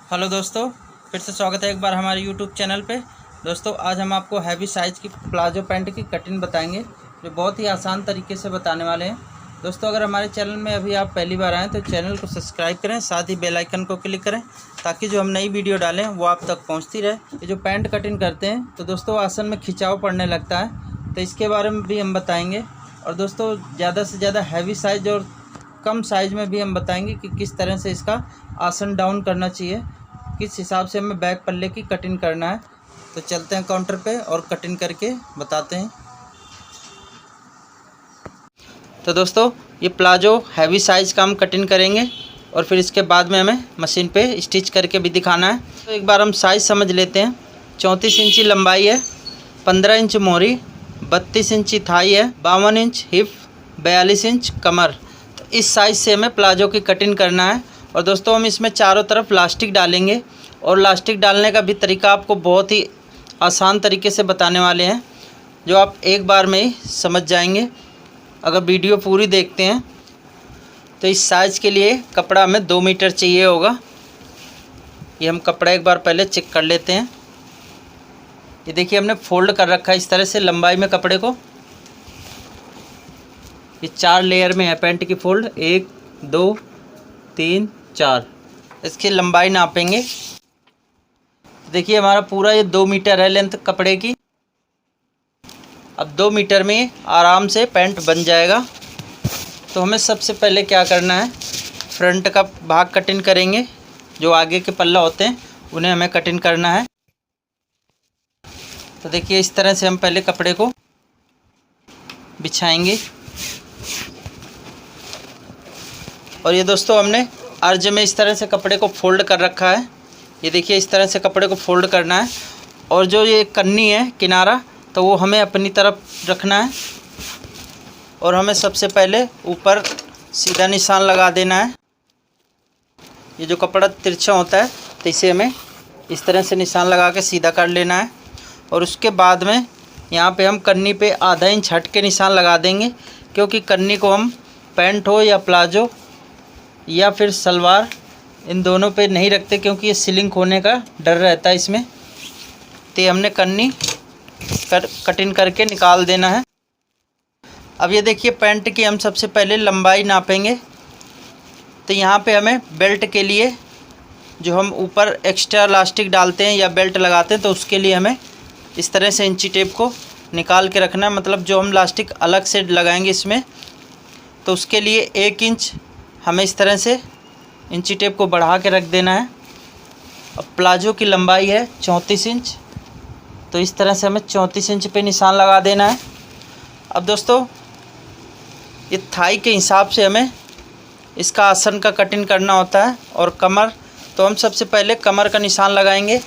Hello दोस्तों, फिर से स्वागत है एक बार हमारे यूट्यूब चैनल पे। दोस्तों आज हम आपको हैवी साइज़ की प्लाजो पैंट की कटिंग बताएंगे, जो बहुत ही आसान तरीके से बताने वाले हैं। दोस्तों अगर हमारे चैनल में अभी आप पहली बार आएँ तो चैनल को सब्सक्राइब करें, साथ ही बेल आइकन को क्लिक करें ताकि जो हम नई वीडियो डालें वो आप तक पहुँचती रहे। ये जो पैंट कटिंग करते हैं तो दोस्तों आसन में खिंचाव पड़ने लगता है, तो इसके बारे में भी हम बताएँगे। और दोस्तों ज़्यादा से ज़्यादा हैवी साइज़ और कम साइज़ में भी हम बताएंगे कि किस तरह से इसका आसन डाउन करना चाहिए, किस हिसाब से हमें बैक पल्ले की कटिंग करना है। तो चलते हैं काउंटर पे और कटिंग करके बताते हैं। तो दोस्तों ये प्लाजो हैवी साइज़ का हम कटिंग करेंगे और फिर इसके बाद में हमें मशीन पे स्टिच करके भी दिखाना है। तो एक बार हम साइज़ समझ लेते हैं। 34 इंची लंबाई है, 15 इंच मोरी, 32 इंची थाई है, 52 इंच हिप, 42 इंच कमर। तो इस साइज़ से हमें प्लाजो की कटिंग करना है। और दोस्तों हम इसमें चारों तरफ लास्टिक डालेंगे और लास्टिक डालने का भी तरीका आपको बहुत ही आसान तरीके से बताने वाले हैं, जो आप एक बार में ही समझ जाएंगे अगर वीडियो पूरी देखते हैं। तो इस साइज़ के लिए कपड़ा हमें 2 मीटर चाहिए होगा। ये हम कपड़ा एक बार पहले चेक कर लेते हैं। ये देखिए हमने फोल्ड कर रखा है इस तरह से लंबाई में कपड़े को। ये 4 लेयर में है पैंट की फोल्ड, 1 2 3 4। इसकी लंबाई नापेंगे। देखिए हमारा पूरा ये 2 मीटर है लेंथ कपड़े की। अब 2 मीटर में आराम से पैंट बन जाएगा। तो हमें सबसे पहले क्या करना है, फ्रंट का भाग कटिंग करेंगे। जो आगे के पल्ला होते हैं उन्हें हमें कटिंग करना है। तो देखिए इस तरह से हम पहले कपड़े को बिछाएंगे। और ये दोस्तों हमने अर्ज में इस तरह से कपड़े को फोल्ड कर रखा है। ये देखिए इस तरह से कपड़े को फोल्ड करना है। और जो ये कन्नी है किनारा, तो वो हमें अपनी तरफ रखना है। और हमें सबसे पहले ऊपर सीधा निशान लगा देना है। ये जो कपड़ा तिरछा होता है तो इसे हमें इस तरह से निशान लगा के सीधा कर लेना है। और उसके बाद में यहाँ पे हम कन्नी पे आधा इंच हट के निशान लगा देंगे, क्योंकि कन्नी को हम पैंट हो या प्लाजो या फिर सलवार, इन दोनों पे नहीं रखते, क्योंकि ये सिलिंक होने का डर रहता है इसमें। तो हमने कन्नी कटिंग करके निकाल देना है। अब ये देखिए पैंट की हम सबसे पहले लंबाई नापेंगे। तो यहाँ पे हमें बेल्ट के लिए जो हम ऊपर एक्स्ट्रा इलास्टिक डालते हैं या बेल्ट लगाते हैं, तो उसके लिए हमें इस तरह से इंची टेप को निकाल के रखना है। मतलब जो हम इलास्टिक अलग से लगाएंगे इसमें, तो उसके लिए 1 इंच हमें इस तरह से इंची टेप को बढ़ा के रख देना है। अब प्लाजो की लंबाई है 34 इंच, तो इस तरह से हमें 34 इंच पे निशान लगा देना है। अब दोस्तों ये थाई के हिसाब से हमें इसका आसन का कटिंग करना होता है। और कमर, तो हम सबसे पहले कमर का निशान लगाएंगे।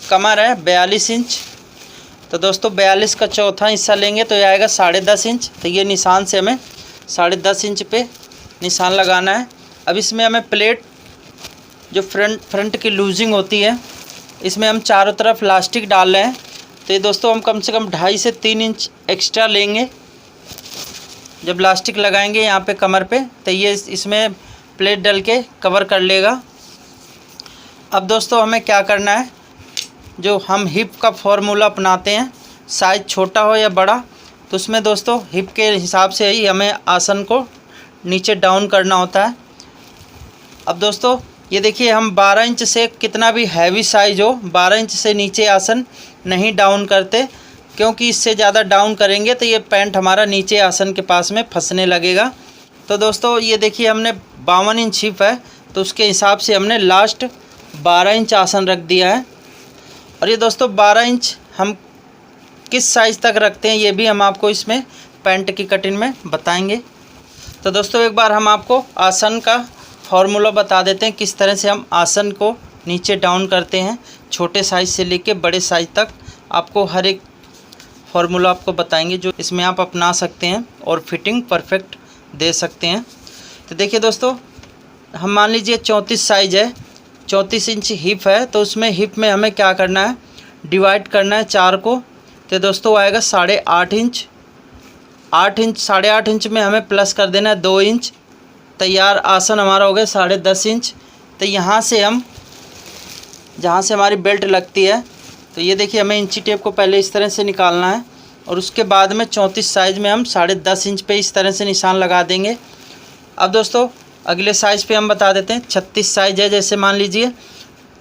कमर है 42 इंच, तो दोस्तों 42 का चौथा हिस्सा लेंगे तो ये आएगा 10.5 इंच। तो ये निशान से हमें 10.5 इंच पे निशान लगाना है। अब इसमें हमें प्लेट, जो फ्रंट की लूजिंग होती है, इसमें हम चारों तरफ इलास्टिक डाल रहे हैं। तो ये दोस्तों हम कम से कम 2.5 से 3 इंच एक्स्ट्रा लेंगे जब इलास्टिक लगाएंगे यहाँ पे कमर पे, तो ये इसमें प्लेट डल के कवर कर लेगा। अब दोस्तों हमें क्या करना है, जो हम हिप का फॉर्मूला अपनाते हैं, साइज़ छोटा हो या बड़ा, तो उसमें दोस्तों हिप के हिसाब से ही हमें आसन को नीचे डाउन करना होता है। अब दोस्तों ये देखिए हम 12 इंच से, कितना भी हैवी साइज़ हो, 12 इंच से नीचे आसन नहीं डाउन करते, क्योंकि इससे ज़्यादा डाउन करेंगे तो ये पैंट हमारा नीचे आसन के पास में फंसने लगेगा। तो दोस्तों ये देखिए हमने 52 इंच हिप है, तो उसके हिसाब से हमने लास्ट 12 इंच आसन रख दिया है। और ये दोस्तों 12 इंच हम किस साइज़ तक रखते हैं ये भी हम आपको इसमें पैंट की कटिंग में बताएंगे। तो दोस्तों एक बार हम आपको आसन का फॉर्मूला बता देते हैं, किस तरह से हम आसन को नीचे डाउन करते हैं। छोटे साइज़ से लेके बड़े साइज़ तक आपको हर एक फॉर्मूला आपको बताएंगे, जो इसमें आप अपना सकते हैं और फिटिंग परफेक्ट दे सकते हैं। तो देखिए दोस्तों, हम मान लीजिए 34 साइज़ है, 34 इंच हिप है, तो उसमें हिप में हमें क्या करना है, डिवाइड करना है 4 को। तो दोस्तों आएगा 8.5 इंच। 8 इंच 8.5 इंच में हमें प्लस कर देना है 2 इंच। तैयार आसन हमारा हो गया 10.5 इंच। तो यहाँ से हम जहाँ से हमारी बेल्ट लगती है। तो ये देखिए हमें इंची टेप को पहले इस तरह से निकालना है और उसके बाद में 34 साइज़ में हम 10.5 इंच पे इस तरह से निशान लगा देंगे। अब दोस्तों अगले साइज़ पे हम बता देते हैं। 36 साइज़ है, जैसे मान लीजिए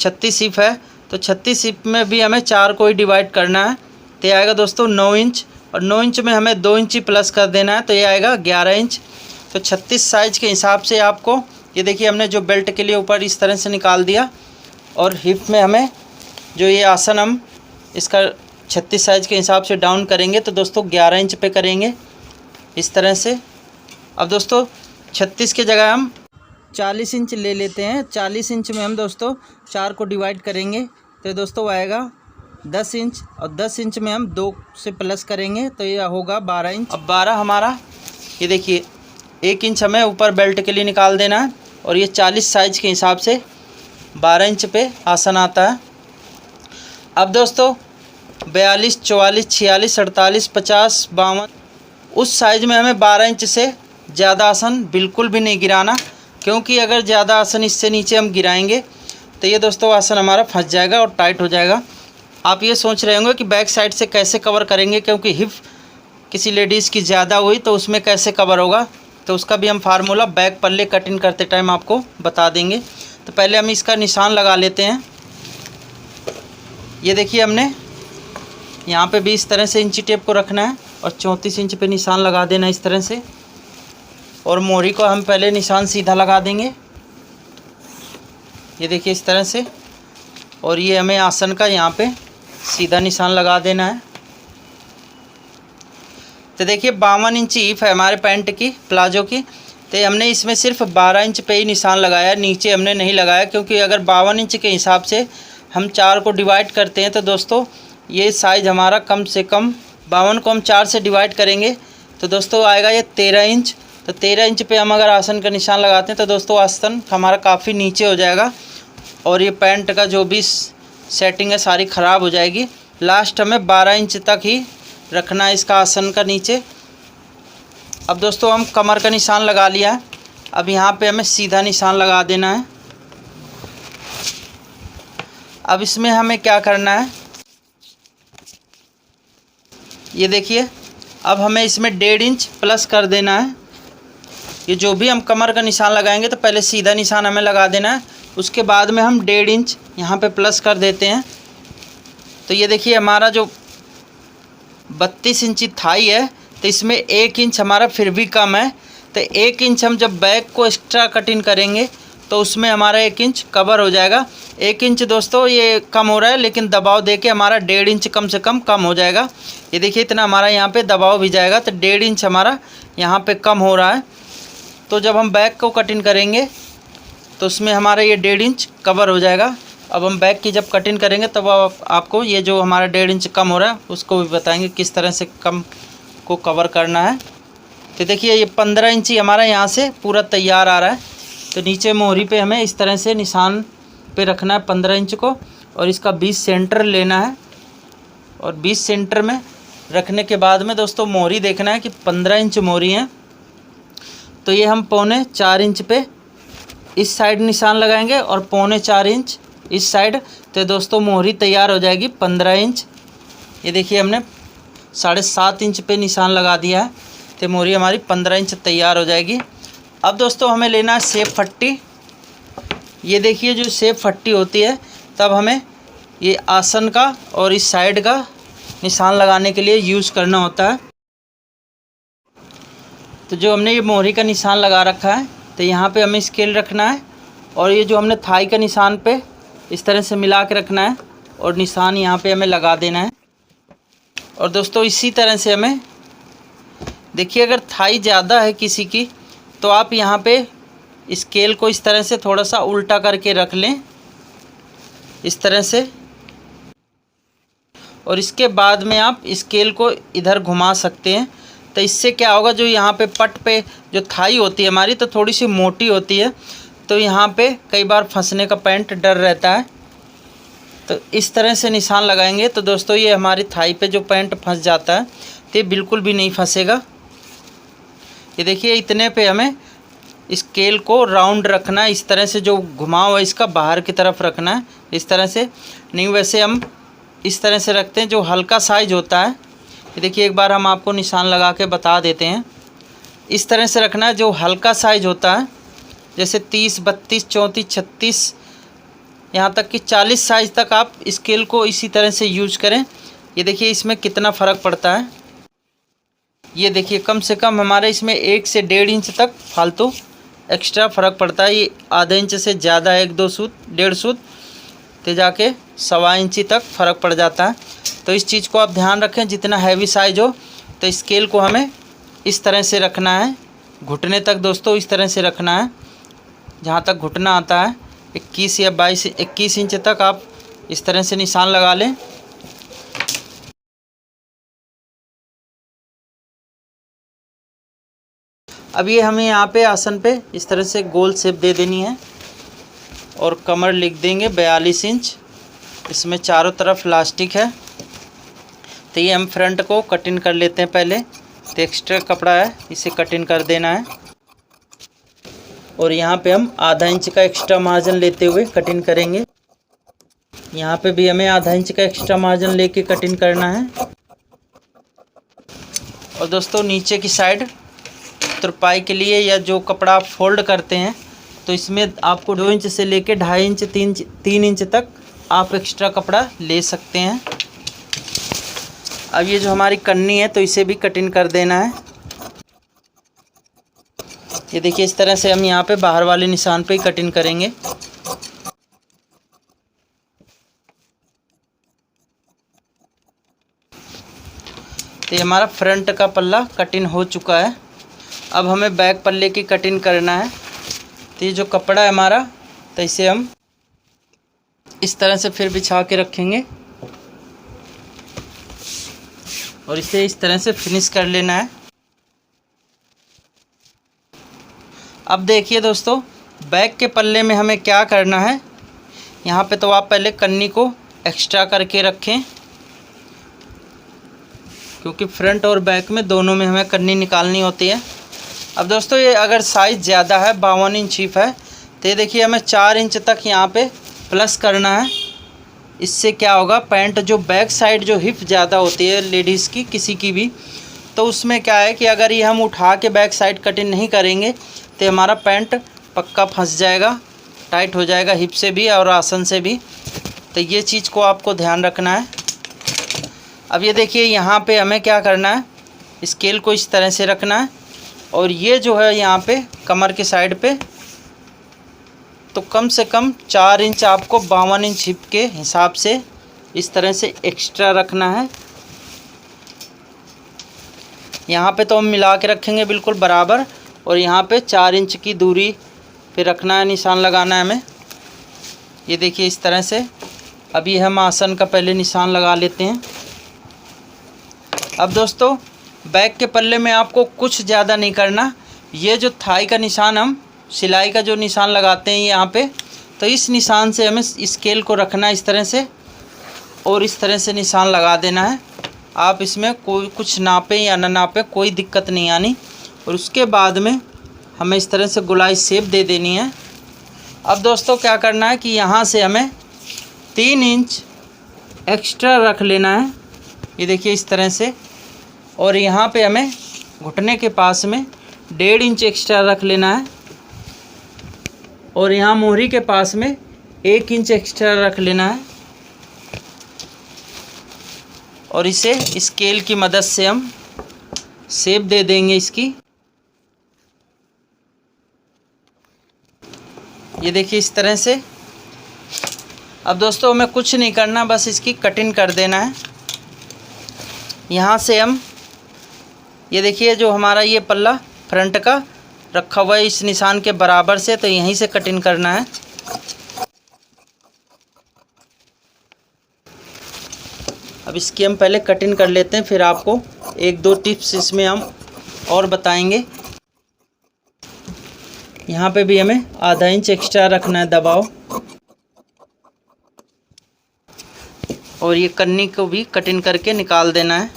36 हिप है, तो 36 हिप में भी हमें 4 को ही डिवाइड करना है। तो ये आएगा दोस्तों 9 इंच, और 9 इंच में हमें 2 इंची प्लस कर देना है, तो ये आएगा 11 इंच। तो 36 साइज़ के हिसाब से आपको ये देखिए हमने जो बेल्ट के लिए ऊपर इस तरह से निकाल दिया, और हिप में हमें जो ये आसन हम इसका 36 साइज़ के हिसाब से डाउन करेंगे, तो दोस्तों 11 इंच पे करेंगे इस तरह से। अब दोस्तों 36 की जगह हम 40 इंच ले लेते हैं। 40 इंच में हम दोस्तों 4 को डिवाइड करेंगे, तो दोस्तों आएगा 10 इंच, और 10 इंच में हम 2 से प्लस करेंगे, तो ये होगा 12 इंच। अब 12 हमारा ये देखिए 1 इंच हमें ऊपर बेल्ट के लिए निकाल देना है, और ये 40 साइज़ के हिसाब से 12 इंच पे आसन आता है। अब दोस्तों 42, 44, 46, 48, 50, 52 उस साइज़ में हमें 12 इंच से ज़्यादा आसन बिल्कुल भी नहीं गिराना, क्योंकि अगर ज़्यादा आसन इससे नीचे हम गिराएंगे तो ये दोस्तों आसन हमारा फंस जाएगा और टाइट हो जाएगा। आप ये सोच रहे होंगे कि बैक साइड से कैसे कवर करेंगे, क्योंकि हिप किसी लेडीज़ की ज़्यादा हुई तो उसमें कैसे कवर होगा, तो उसका भी हम फार्मूला बैक पल्ले कटिंग करते टाइम आपको बता देंगे। तो पहले हम इसका निशान लगा लेते हैं। ये देखिए हमने यहाँ पे भी इस तरह से इंची टेप को रखना है और 34 इंच पे निशान लगा देना इस तरह से, और मोहरी को हम पहले निशान सीधा लगा देंगे, ये देखिए इस तरह से। और ये हमें आसन का यहाँ पे सीधा निशान लगा देना है। तो देखिए 52 इंची हिप है हमारे पैंट की, प्लाजो की, तो हमने इसमें सिर्फ 12 इंच पे ही निशान लगाया, नीचे हमने नहीं लगाया, क्योंकि अगर 52 इंच के हिसाब से हम 4 को डिवाइड करते हैं तो दोस्तों ये साइज़ हमारा कम से कम 52 को हम 4 से डिवाइड करेंगे तो दोस्तों आएगा ये 13 इंच। तो 13 इंच पे हम अगर आसन का निशान लगाते हैं तो दोस्तों आसन हमारा काफ़ी नीचे हो जाएगा, और ये पैंट का जो भी सेटिंग है सारी ख़राब हो जाएगी। लास्ट हमें 12 इंच तक ही रखना है इसका आसन का नीचे। अब दोस्तों हम कमर का निशान लगा लिया है, अब यहाँ पे हमें सीधा निशान लगा देना है। अब इसमें हमें क्या करना है, ये देखिए अब हमें इसमें 1.5 इंच प्लस कर देना है। ये जो भी हम कमर का निशान लगाएंगे तो पहले सीधा निशान हमें लगा देना है, उसके बाद में हम 1.5 इंच यहाँ पे प्लस कर देते हैं। तो ये देखिए हमारा जो 32 इंची थाई है, तो इसमें 1 इंच हमारा फिर भी कम है, तो 1 इंच हम जब बैक को एक्स्ट्रा कटिंग करेंगे तो उसमें हमारा 1 इंच कवर हो जाएगा। 1 इंच दोस्तों ये कम हो रहा है, लेकिन दबाव देके हमारा 1.5 इंच कम से कम हो जाएगा। ये देखिए इतना हमारा यहाँ पे दबाव भी जाएगा, तो 1.5 इंच हमारा यहाँ पे कम हो रहा है। तो जब हम बैक को कटिंग करेंगे तो उसमें हमारा ये 1.5 इंच कवर हो जाएगा। अब हम बैक की जब कटिंग करेंगे तब आपको ये जो हमारा 1.5 इंच कम हो रहा है उसको भी बताएंगे किस तरह से कम को कवर करना है। तो देखिए ये 15 इंची हमारा यहाँ से पूरा तैयार आ रहा है। तो नीचे मोहरी पे हमें इस तरह से निशान पे रखना है 15 इंच को, और इसका 20 सेंटर लेना है, और 20 सेंटर में रखने के बाद में दोस्तों मोहरी देखना है कि 15 इंच मोहरी है, तो ये हम 3.25 इंच पे इस साइड निशान लगाएंगे और 3.25 इंच इस साइड। तो दोस्तों मोहरी तैयार हो जाएगी 15 इंच। ये देखिए हमने 7.5 इंच पे निशान लगा दिया है, तो मोहरी हमारी 15 इंच तैयार हो जाएगी। अब दोस्तों हमें लेना है सेब फट्टी। ये देखिए जो सेब फट्टी होती है तब हमें ये आसन का और इस साइड का निशान लगाने के लिए यूज़ करना होता है। तो जो हमने ये मोहरी का निशान लगा रखा है, तो यहाँ पे हमें स्केल रखना है, और ये जो हमने थाई का निशान पे इस तरह से मिला के रखना है, और निशान यहाँ पे हमें लगा देना है। और दोस्तों इसी तरह से हमें देखिए अगर थाई ज़्यादा है किसी की तो आप यहाँ पे स्केल को इस तरह से थोड़ा सा उल्टा करके रख लें इस तरह से, और इसके बाद में आप स्केल को इधर घुमा सकते हैं। तो इससे क्या होगा, जो यहाँ पे पट पे जो थाई होती है हमारी तो थोड़ी सी मोटी होती है, तो यहाँ पे कई बार फंसने का पैंट डर रहता है। तो इस तरह से निशान लगाएंगे तो दोस्तों ये हमारी थाई पे जो पैंट फंस जाता है तो ये बिल्कुल भी नहीं फंसेगा। ये देखिए इतने पे हमें स्केल को राउंड रखना है, इस तरह से जो घुमाव है इसका बाहर की तरफ रखना है इस तरह से। नहीं वैसे हम इस तरह से रखते हैं जो हल्का साइज होता है। ये देखिए एक बार हम आपको निशान लगा के बता देते हैं। इस तरह से रखना है जो हल्का साइज होता है, जैसे 30, 32, 34, 36 यहाँ तक कि 40 साइज तक आप स्केल को इसी तरह से यूज करें। ये देखिए इसमें कितना फ़र्क पड़ता है। ये देखिए कम से कम हमारे इसमें 1 से 1.5 इंच तक फालतू एक्स्ट्रा फ़र्क पड़ता है। ये आधे इंच से ज़्यादा 1-2 सूत 1.5 सूत तो जाके 1.25 इंची तक फ़र्क पड़ जाता है। तो इस चीज़ को आप ध्यान रखें, जितना हैवी साइज हो तो स्केल को हमें इस तरह से रखना है, घुटने तक दोस्तों इस तरह से रखना है। जहाँ तक घुटना आता है 21 या 21 इंच तक आप इस तरह से निशान लगा लें। अब ये हमें यहाँ पे आसन पे इस तरह से गोल शेप दे देनी है और कमर लिख देंगे 42 इंच। इसमें चारों तरफ इलास्टिक है। तो ये हम फ्रंट को कटिंग कर लेते हैं पहले। तो एक्स्ट्रा कपड़ा है इसे कटिंग कर देना है और यहाँ पे हम आधा इंच का एक्स्ट्रा मार्जिन लेते हुए कटिंग करेंगे। यहाँ पे भी हमें आधा इंच का एक्स्ट्रा मार्जिन लेके कटिंग करना है। और दोस्तों नीचे की साइड तुरपाई के लिए या जो कपड़ा आप फोल्ड करते हैं तो इसमें आपको 2 इंच से लेके 2.5 इंच 3 इंच तक आप एक्स्ट्रा कपड़ा ले सकते हैं। अब ये जो हमारी कन्नी है तो इसे भी कटिंग कर देना है। ये देखिए इस तरह से हम यहाँ पे बाहर वाले निशान पे ही कटिंग करेंगे। तो ये हमारा फ्रंट का पल्ला कटिंग हो चुका है। अब हमें बैक पल्ले की कटिंग करना है। तो ये जो कपड़ा है हमारा तो इसे हम इस तरह से फिर बिछा के रखेंगे और इसे इस तरह से फिनिश कर लेना है। अब देखिए दोस्तों बैक के पल्ले में हमें क्या करना है। यहाँ पे तो आप पहले कन्नी को एक्स्ट्रा करके रखें, क्योंकि फ्रंट और बैक में दोनों में हमें कन्नी निकालनी होती है। अब दोस्तों ये अगर साइज़ ज़्यादा है 52 इंच हिप है तो ये देखिए हमें 4 इंच तक यहाँ पे प्लस करना है। इससे क्या होगा, पैंट जो बैक साइड जो हिप ज़्यादा होती है लेडीज़ की किसी की भी, तो उसमें क्या है कि अगर ये हम उठा के बैक साइड कटिंग नहीं करेंगे तो हमारा पैंट पक्का फंस जाएगा, टाइट हो जाएगा हिप से भी और आसन से भी। तो ये चीज़ को आपको ध्यान रखना है। अब ये देखिए यहाँ पे हमें क्या करना है, स्केल को इस तरह से रखना है और ये जो है यहाँ पे कमर के साइड पे तो कम से कम 4 इंच आपको 52 इंच हिप के हिसाब से इस तरह से एक्स्ट्रा रखना है। यहाँ पे तो हम मिला के रखेंगे बिल्कुल बराबर और यहाँ पे 4 इंच की दूरी पे रखना है, निशान लगाना है हमें। ये देखिए इस तरह से। अभी हम आसन का पहले निशान लगा लेते हैं। अब दोस्तों बैक के पल्ले में आपको कुछ ज़्यादा नहीं करना। ये जो थाई का निशान हम सिलाई का जो निशान लगाते हैं यहाँ पे, तो इस निशान से हमें स्केल को रखना है इस तरह से और इस तरह से निशान लगा देना है। आप इसमें कोई कुछ नापें या ना नापें कोई दिक्कत नहीं आनी। और उसके बाद में हमें इस तरह से गोलाई शेप दे देनी है। अब दोस्तों क्या करना है कि यहाँ से हमें 3 इंच एक्स्ट्रा रख लेना है। ये देखिए इस तरह से। और यहाँ पे हमें घुटने के पास में 1.5 इंच एक्स्ट्रा रख लेना है और यहाँ मोहरी के पास में 1 इंच एक्स्ट्रा रख लेना है और इसे स्केल की मदद से हम शेप दे देंगे इसकी। ये देखिए इस तरह से। अब दोस्तों हमें कुछ नहीं करना, बस इसकी कटिंग कर देना है। यहाँ से हम ये देखिए जो हमारा ये पल्ला फ्रंट का रखा हुआ है इस निशान के बराबर से, तो यहीं से कटिंग करना है। अब इसकी हम पहले कटिंग कर लेते हैं, फिर आपको 1-2 टिप्स इसमें हम और बताएंगे। यहाँ पे भी हमें आधा इंच एक्स्ट्रा रखना है दबाव और ये कन्नी को भी कटिंग करके निकाल देना है।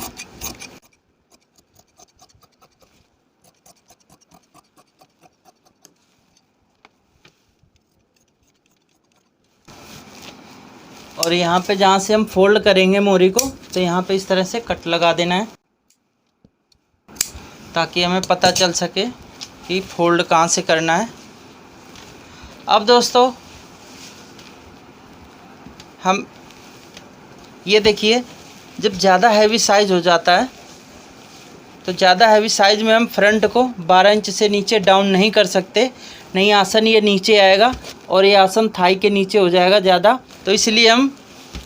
और यहाँ पे जहाँ से हम फोल्ड करेंगे मोरी को, तो यहाँ पे इस तरह से कट लगा देना है ताकि हमें पता चल सके कि फोल्ड कहाँ से करना है। अब दोस्तों हम ये देखिए, जब ज़्यादा हैवी साइज़ हो जाता है तो ज़्यादा हैवी साइज़ में हम फ्रंट को 12 इंच से नीचे डाउन नहीं कर सकते, नहीं आसन ये नीचे आएगा और ये आसन थाई के नीचे हो जाएगा ज़्यादा। तो इसलिए हम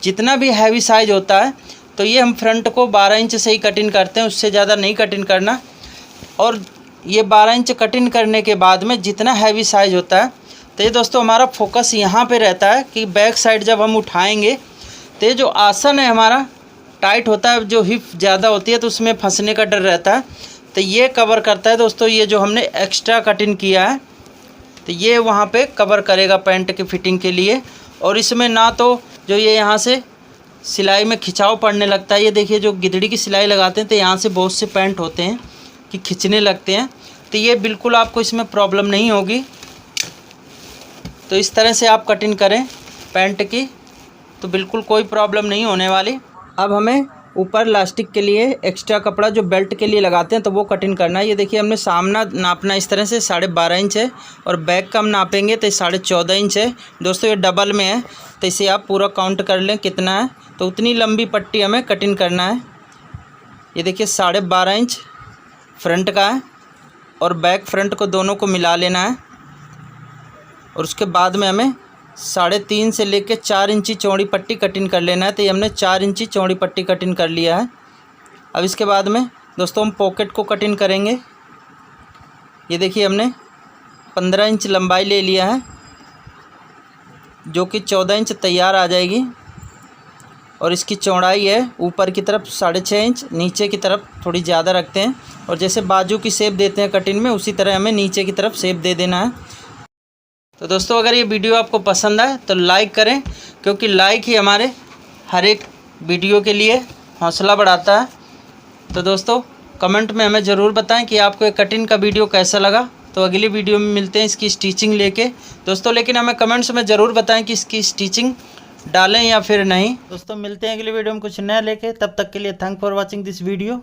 जितना भी हैवी साइज़ होता है तो ये हम फ्रंट को 12 इंच से ही कटिंग करते हैं, उससे ज़्यादा नहीं कटिंग करना। और ये 12 इंच कटिंग करने के बाद में जितना हैवी साइज़ होता है तो ये दोस्तों हमारा फोकस यहाँ पे रहता है कि बैक साइड जब हम उठाएंगे तो ये जो आसन है हमारा टाइट होता है, जो हिप ज़्यादा होती है तो उसमें फंसने का डर रहता है, तो ये कवर करता है दोस्तों। ये जो हमने एक्स्ट्रा कटिंग किया है तो ये वहाँ पे कवर करेगा पैंट की फिटिंग के लिए। और इसमें ना तो जो ये यहाँ से सिलाई में खिंचाव पड़ने लगता है, ये देखिए जो गिदड़ी की सिलाई लगाते हैं तो यहाँ से बहुत से पैंट होते हैं कि खिंचने लगते हैं, तो ये बिल्कुल आपको इसमें प्रॉब्लम नहीं होगी। तो इस तरह से आप कटिंग करें पैंट की तो बिल्कुल कोई प्रॉब्लम नहीं होने वाली। अब हमें ऊपर लास्टिक के लिए एक्स्ट्रा कपड़ा जो बेल्ट के लिए लगाते हैं तो वो कटिंग करना है। ये देखिए हमने सामना नापना इस तरह से 12.5 इंच है और बैक का हम नापेंगे तो 14.5 इंच है। दोस्तों ये डबल में है तो इसे आप पूरा काउंट कर लें कितना है, तो उतनी लंबी पट्टी हमें कटिंग करना है। ये देखिए 12.5 इंच फ्रंट का है और बैक फ्रंट को दोनों को मिला लेना है। और उसके बाद में हमें 3.5 से लेके 4 इंची चौड़ी पट्टी कटिंग कर लेना है। तो ये हमने 4 इंची चौड़ी पट्टी कटिंग कर लिया है। अब इसके बाद में दोस्तों हम पॉकेट को कटिंग करेंगे। ये देखिए हमने 15 इंच लंबाई ले लिया है जो कि 14 इंच तैयार आ जाएगी। और इसकी चौड़ाई है ऊपर की तरफ 6.5 इंच, नीचे की तरफ थोड़ी ज़्यादा रखते हैं। और जैसे बाजू की शेप देते हैं कटिंग में, उसी तरह हमें नीचे की तरफ शेप दे देना है। तो दोस्तों अगर ये वीडियो आपको पसंद आए तो लाइक करें, क्योंकि लाइक ही हमारे हर एक वीडियो के लिए हौसला बढ़ाता है। तो दोस्तों कमेंट में हमें ज़रूर बताएं कि आपको ये कटिंग का वीडियो कैसा लगा। तो अगली वीडियो में मिलते हैं इसकी स्टिचिंग लेके दोस्तों, लेकिन हमें कमेंट्स में ज़रूर बताएं कि इसकी स्टिचिंग डालें या फिर नहीं। दोस्तों मिलते हैं अगली वीडियो में कुछ नया लेके, तब तक के लिए thank for watching this video.